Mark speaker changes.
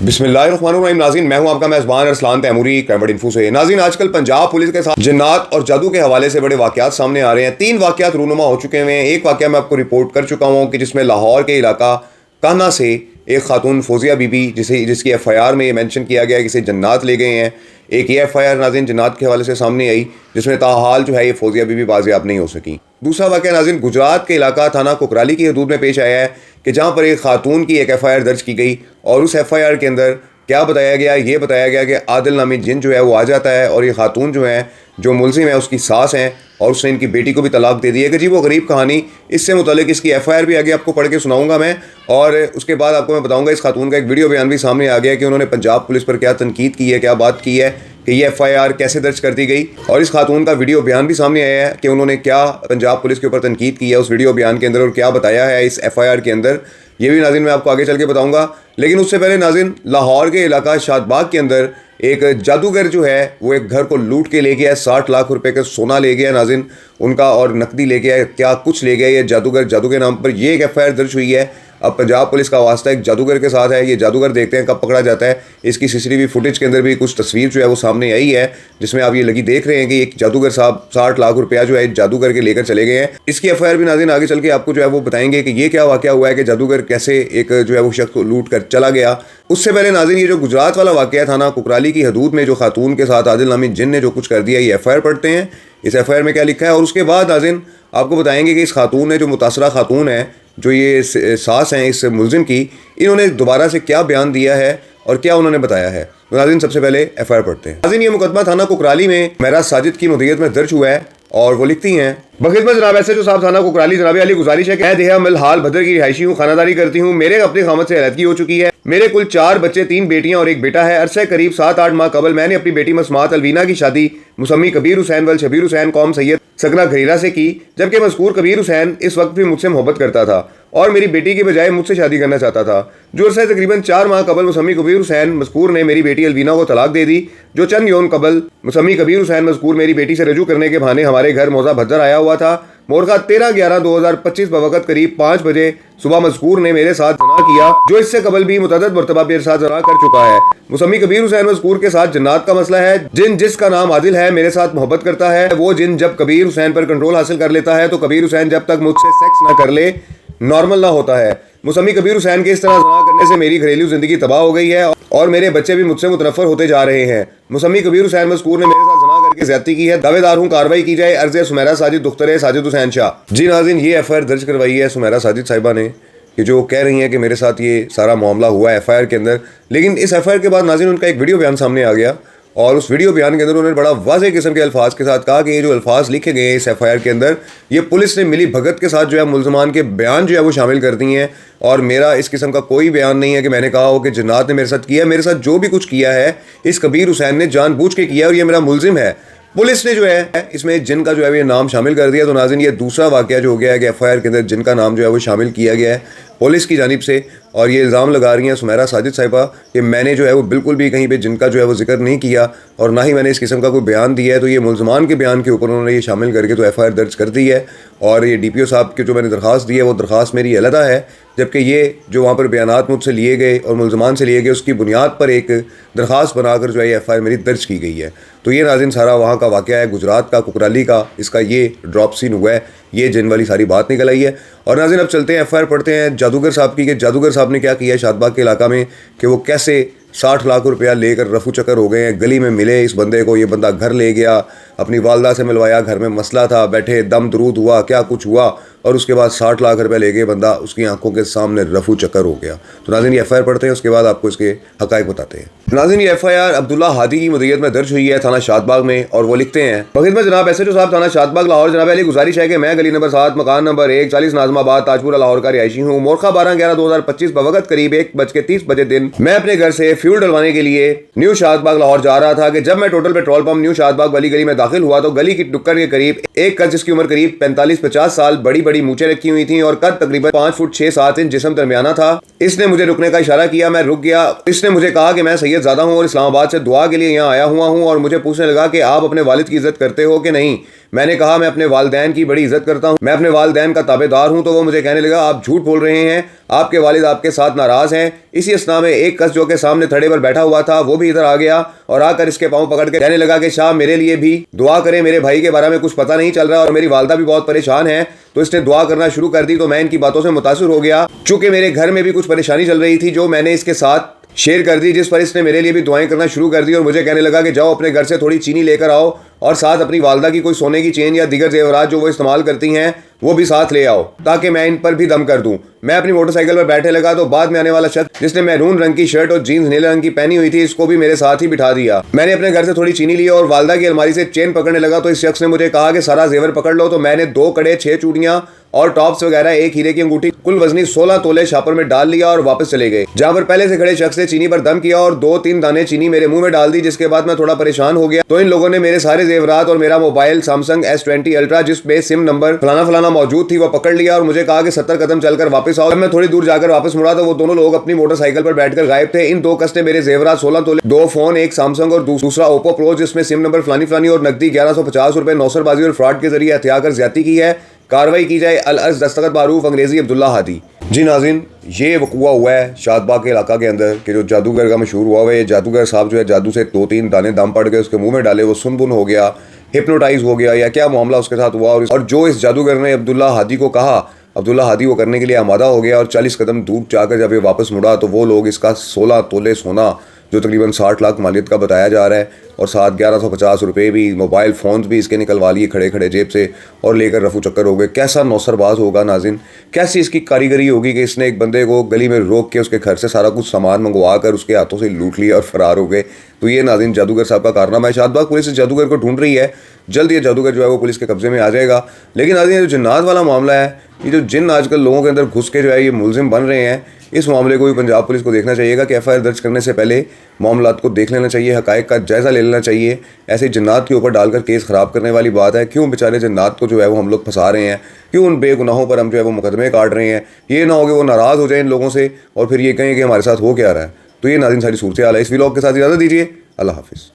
Speaker 1: बिस्मिल्लाहिर्रहमानिर्रहीम। नाज़रीन, मैं हूं आपका मेज़बान अरसलान तैमूरी क्राइम इन्फो से। नाज़रीन, आजकल पंजाब पुलिस के साथ जिन्नात और जादू के हवाले से बड़े वाक़यात सामने आ रहे हैं। 3 वाक़यात रूनुमा हो चुके हैं। एक वाक़या मैं आपको रिपोर्ट कर चुका हूं कि जिसमें लाहौर के इलाका कान्हा से एक खातून फौजिया बीबी जिसकी FIR में ये मेंशन किया गया है कि इसे जन्नात ले गए हैं। एक ये FIR नाज़रीन जन्नात के हवाले से सामने आई, जिसमें ताहाल जो है ये फौजिया बीबी बाजियाब नहीं हो सकी। दूसरा वाक़या नाज़रीन गुजरात के इलाका थाना कुकराली की हदूद में पेश आया है कि जहाँ पर एक खातून की एक FIR दर्ज की गई और उस FIR के अंदर क्या बताया गया, ये बताया गया कि आदिल नामी जिन जो है वो आ जाता है और ये खातून जो है जो मुलजिम है उसकी सास हैं और उसने इनकी बेटी को भी तलाक दे दी है। कि जी वो गरीब कहानी, इससे मुतालिक इसकी FIR भी आगे आपको पढ़ के सुनाऊंगा मैं, और उसके बाद आपको मैं बताऊंगा इस खातून का एक वीडियो बयान भी सामने आ गया कि उन्होंने पंजाब पुलिस पर क्या तनकीद की है, क्या बात की है कि ये FIR कैसे दर्ज कर दी गई, और इस खातून का वीडियो बयान भी सामने आया है कि उन्होंने क्या पंजाब पुलिस के ऊपर तनकीद की है उस वीडियो बयान के अंदर और क्या बताया है इस FIR के अंदर। ये भी नाज़रीन मैं आपको आगे चल के बताऊंगा। लेकिन उससे पहले नाज़रीन, लाहौर के इलाका शादबाग के अंदर एक जादूगर जो है वो एक घर को लूट के ले गया है। 60 लाख रुपए का सोना ले गया नाज़रीन उनका और नकदी ले गया है, क्या कुछ ले गया ये जादू के नाम पर ये एक FIR दर्ज हुई है। अब पंजाब पुलिस का वास्ता एक जादूगर के साथ है। ये जादूगर देखते हैं कब पकड़ा जाता है। इसकी CCTV फुटेज के अंदर भी कुछ तस्वीर जो है वो सामने आई है, जिसमें आप ये लगी देख रहे हैं कि एक जादूगर साहब 60 लाख रुपया जो है जादूगर के लेकर चले गए हैं। इसकी FIR भी नाज़रीन आगे चल के आपको जो है वो बताएंगे कि ये क्या वाक़या हुआ है कि जादूगर कैसे एक जो है वो शख्स को लूट कर चला गया। उससे पहले नाज़रीन ये जो गुजरात वाला वाक़या था ना कुकराली की हदूद में जो खातून के साथ आदिल नामी जिन ने जो कुछ कर दिया, ये FIR पढ़ते हैं, इस FIR में क्या लिखा है। और उसके बाद नाज़रीन आपको बताएंगे कि इस खातून ने जो मुतासरा खातून है जो ये सास हैं इस मुलजिम की, इन्होंने दोबारा से क्या बयान दिया है और क्या उन्होंने बताया है। तो नाज़रीन सबसे पहले FIR पढ़ते हैं। नाज़रीन ये मुकदमा थाना कुकराली में महराज साजिद की मुदय्यत में दर्ज हुआ है और वो लिखती हैं, बखिदमत जनाब SHO साहब थाना कुकराली जनाब अली गुजारिश है कि मैं देहा मिल हाल भदर की रिहायशी हूँ, खानादारी करती हूँ। मेरे अपने खामद से अलहदगी हो चुकी है। मेरे कुल 4 बच्चे, 3 बेटियां और 1 बेटा है। अरसे करीब 7-8 माह कबल मैंने अपनी बेटी मसमात अलवीना की शादी मुसम्मी कबीर हुसैन वल शबीर हुसैन कौम सैयद सकना घरीरा से की, जबकि मज़कूर कबीर हुसैन इस वक्त भी मुझसे मोहब्बत करता था और मेरी बेटी की बजाय मुझसे शादी करना चाहता था। जो अरसे तकरीबन 4 माह कबल मुसम्मी कबीर हुसैन मज़कूर ने मेरी बेटी अलवीना को तलाक दे दी। जो चंद यौम कबल मुसम्मी कबीर हुसैन मज़कूर मेरी बेटी से रजू करने के बहाने हमारे घर मौजा भद्दर आया हुआ था। मोरखा 13/11/2025 बवक़्त करीब 5 बजे सुबह मज़कूर ने मेरे साथ जना किया, जो इससे कबल भी मुतअद्दिद मरतबा मेरे साथ जना कर चुका है। मुसम्मी कबीर हुसैन मज़कूर के साथ जन्नात का मसला है। जिन जिसका नाम आदिल है मेरे साथ मोहब्बत करता है। वो जिन जब कबीर हुसैन पर कंट्रोल हासिल कर लेता है तो कबीर हुसैन जब तक मुझसे सेक्स ना कर ले नॉर्मल ना होता है। मुसम्मी कबीर हुसैन के इस तरह जना करने से मेरी घरेलू जिंदगी तबाह हो गई है और मेरे बच्चे भी मुझसे मुतनफ़र होते जा रहे हैं। मुसम्मी कबीर हुसैन मज़कूर ने मेरे साथ जना करके ज़्यादती की है। दावेदार हूँ कार्रवाई की जाए। अर्ज़ सुमेरा साजिद दुख्तर साजिद हुसैन शाह। जी नाज़रीन ये FIR दर्ज करवाई है सुमेरा साजिद साहिबा ने कि जो कह रही हैं कि मेरे साथ ये सारा मामला हुआ है FIR के अंदर। लेकिन इस FIR के बाद नाज़रीन उनका एक वीडियो बयान सामने आ गया और उस वीडियो बयान के अंदर उन्होंने बड़ा वाज़ेह किस्म के अल्फाज के साथ कहा कि ये जो अल्फाज लिखे गए हैं इस FIR के अंदर ये पुलिस ने मिली भगत के साथ जो है मुल्ज़मान के बयान जो है वो शामिल कर दी हैं और मेरा इस किस्म का कोई बयान नहीं है कि मैंने कहा हो कि जन्नात ने मेरे साथ किया। मेरे साथ जो भी कुछ किया है इस कबीर हुसैन ने जानबूझ के किया और ये मेरा मुलजिम है। पुलिस ने जो है इसमें जिन का जो है ये नाम शामिल कर दिया। तो नाज़रीन ये दूसरा वाक़या जो हो गया है कि FIR के अंदर जिन का नाम जो है वो शामिल किया गया है पुलिस की जानिब से, और ये इल्ज़ाम लगा रही हैं सुमेरा साजिद साहिबा कि मैंने जो है वो बिल्कुल भी कहीं पे जिनका जो है वो जिक्र नहीं किया और ना ही मैंने इस किस्म का कोई बयान दिया है। तो ये मुल्ज़मान के बयान के ऊपर उन्होंने ये शामिल करके तो FIR दर्ज कर दी है और ये DPO साहब की जो मैंने दरख्वास्त दी है वो दरख्वास्त मेरी अलहदा है, जबकि ये जो वहाँ पर बयानात मुझसे लिए गए और मुल्ज़मान से लिए गए उसकी बुनियाद पर एक दरख्वास्त बनाकर जो है ये FIR मेरी दर्ज की गई है। तो ये नाज़रीन सारा वहाँ का वाक़या है गुजरात का कुकराली का, इसका ये ड्रॉप सीन हुआ है, ये जिन वाली सारी बात निकल आई है। और नाज़रीन अब चलते हैं FIR पढ़ते हैं जादूगर साहब की कि जादूगर साहब ने क्या किया है शादबाग के इलाका में कि वो कैसे 60 लाख रुपया लेकर रफू चक्कर हो गए हैं। गली में मिले इस बंदे को, ये बंदा घर ले गया, अपनी वालदा से मिलवाया, घर में मसला था, बैठे दम दरूद हुआ, क्या कुछ हुआ और उसके बाद 60 लाख रुपया ले गए, बंदा उसकी आंखों के सामने रफू चक्कर हो गया। तो नाज़रीन ये FIR पढ़ते हैं, उसके बाद आपको इसके हक़ाइक़ बताते हैं। नाज़रीन ये FIR अब्दुल्ला हादी की मुदय्यत में दर्ज हुई है थाना शादबाग में और वो लिखते हैं, बखिदमत जनाब SHO साहब थाना शादबाग लाहौर जनाब अली गुजारिश है कि मैं गली नंबर 7 मकान नंबर 1 40 नाज़माबाद ताजपुरा लाहौर का रिहायशी हूँ। मोरखा 12/11/2025 बवक़्त करीब 1:30 बजे दिन मैं अपने घर से फ्यूल डलवाने के लिए न्यू शादबाग लाहौर जा रहा था कि जब मैं total petrol pump new Shadbagh वाली गली में दाखिल हुआ तो गली की टुक्कर के करीब एक कद जिसकी उम्र करीब 45-50 साल, बड़ी बड़ी मूंछें रखी हुई थी और कद तकरीबन 5 फुट 6-7 इंच जिस्म दरमियाना था। इसने मुझे रुकने का इशारा किया, मैं रुक गया। इसने मुझे कहा कि मैं सैयद ज़ादा हूँ और इस्लामाबाद से दुआ के लिए यहाँ आया हुआ हूँ और मुझे पूछने लगा कि आप अपने वालिद की इज्जत करते हो कि नहीं। मैंने कहा मैं अपने वालिदैन की बड़ी इज्जत करता हूँ, मैं अपने वालिदैन का ताबेदार हूँ। तो वो मुझे कहने लगा आप झूठ बोल रहे हैं, आपके वालिद आपके साथ नाराज हैं। इसी असना में एक कस जो के सामने थड़े पर बैठा हुआ था वो भी इधर आ गया और आकर इसके पांव पकड़ के कहने लगा कि शाह मेरे लिए भी दुआ करें, मेरे भाई के बारे में कुछ पता नहीं चल रहा और मेरी वालदा भी बहुत परेशान है। तो इसने दुआ करना शुरू कर दी। तो मैं इनकी बातों से मुतासिर हो गया, चूंकि मेरे घर में भी कुछ परेशानी चल रही थी जो मैंने इसके साथ शेयर कर दी, जिस पर इसने मेरे लिए भी दुआएं करना शुरू कर दी और मुझे कहने लगा कि जाओ अपने घर से थोड़ी चीनी लेकर आओ और साथ अपनी वालदा की कोई सोने की चेन या दीगर जेवरात जो वो इस्तेमाल करती हैं वो भी साथ ले आओ ताकि मैं इन पर भी दम कर दूं। मैं अपनी मोटरसाइकिल पर बैठे लगा तो बाद में आने वाला शख्स जिसने मैरून रंग की शर्ट और जीन्स नीले रंग की पहनी हुई थी इसको भी मेरे साथ ही बिठा दिया। मैंने अपने घर से थोड़ी चीनी ली और वालदा की अलमारी से चेन पकड़ने लगा तो इस शख्स ने मुझे कहा कि सारा जेवर पकड़ लो। तो मैंने 2 कड़े, 6 चूड़ियां और टॉप्स वगैरह, एक हीरे की अंगूठी, कुल वजनी 16 तोले शापर में डाल लिया और वापस चले गए। जहां पर पहले से खड़े शख्स ने चीनी पर दम किया और 2-3 दाने चीनी मेरे मुंह में डाल दी, जिसके बाद मैं थोड़ा परेशान हो गया। तो इन लोगों ने मेरे सारे जेवरात और मेरा मोबाइल सैमसंग S20 अल्ट्रा जिसमें सिम नंबर फलाना फलाना मौजूद थी वो पकड़ लिया और मुझे कहा कि 70 कदम चलकर वापस आओ। मैं थोड़ी दूर जाकर वापस मुड़ा तो वो दोनों लोग अपनी मोटरसाइकिल पर बैठकर गायब थे। इन 2 कस ने मेरे जेवरात 16 तोले, 2 फोन, एक सैमसंग और दूसरा ओप्पो प्रो जिसमें सिम नंबर फलानी फलानी और नकदी 1150 रुपए नौसरबाजी और फ्रॉड के जरिए हत्या कर ज्यादती की है। कार्रवाई की जाए। अल अर्ज दस्तखत मारूफ, अंग्रेजी अब्दुल्ला हादी। जी नाज़रीन, ये वक़ूआ हुआ है शादबाग के इलाका के अंदर कि जो जादूगर का मशहूर हुआ है। ये जादूगर साहब जो है जादू से 2-3 दाने दम पड़ गए, उसके मुंह में डाले, वो सुनबुन हो गया, हिप्नोटाइज हो गया या क्या मामला उसके साथ हुआ। और जो इस जादूगर ने अब्दुल्ला हादी को कहा, अब्दुल्ला हादी वो करने के लिए आमादा हो गया और 40 कदम दूर जाकर जब ये वापस मुड़ा तो वो लोग इसका 16 तोले सोना जो तकरीबन 60 लाख मालियत का बताया जा रहा है और साथ 1150 रुपये भी, मोबाइल फ़ोन्स भी इसके निकलवा लिए खड़े खड़े जेब से और लेकर रफू चक्कर हो गए। कैसा नौसरबाज होगा नाज़रीन, कैसी इसकी कारीगरी होगी कि इसने एक बंदे को गली में रोक के उसके घर से सारा कुछ सामान मंगवा कर उसके हाथों से लूट लिया और फरार हो गए। तो ये नाज़रीन जादूगर साहब का कारनामा है। शादबाग पुलिस इस जादूगर को ढूंढ रही है, जल्द ये जादूगर जो है वो पुलिस के कब्जे में आ जाएगा। लेकिन नाज़रीन जो जिन्नात वाला मामला है, ये जो जिन आजकल लोगों के अंदर घुस के जो है ये मुलजिम बन रहे हैं, इस मामले को भी पंजाब पुलिस को देखना चाहिएगा कि FIR दर्ज करने से पहले मामलात को देख लेना चाहिए, हकायक का जायज़ा ले लेना चाहिए। ऐसे जन्नात के ऊपर डालकर केस ख़राब करने वाली बात है। क्यों बेचारे जन्नात को जो है वो हम लोग फंसा रहे हैं, क्यों उन बेगुनाहों पर हम जो है वो मुकदमे काट रहे हैं। ये ना हो कि वो नाराज़ हो जाए इन लोगों से और फिर ये कहें कि हमारे साथ हो क्या रहा है। तो ये नाज़रीन सारी सूरत हाल है। इस व्लॉग के साथ इजाज़त दीजिए। अल्लाह हाफिज़।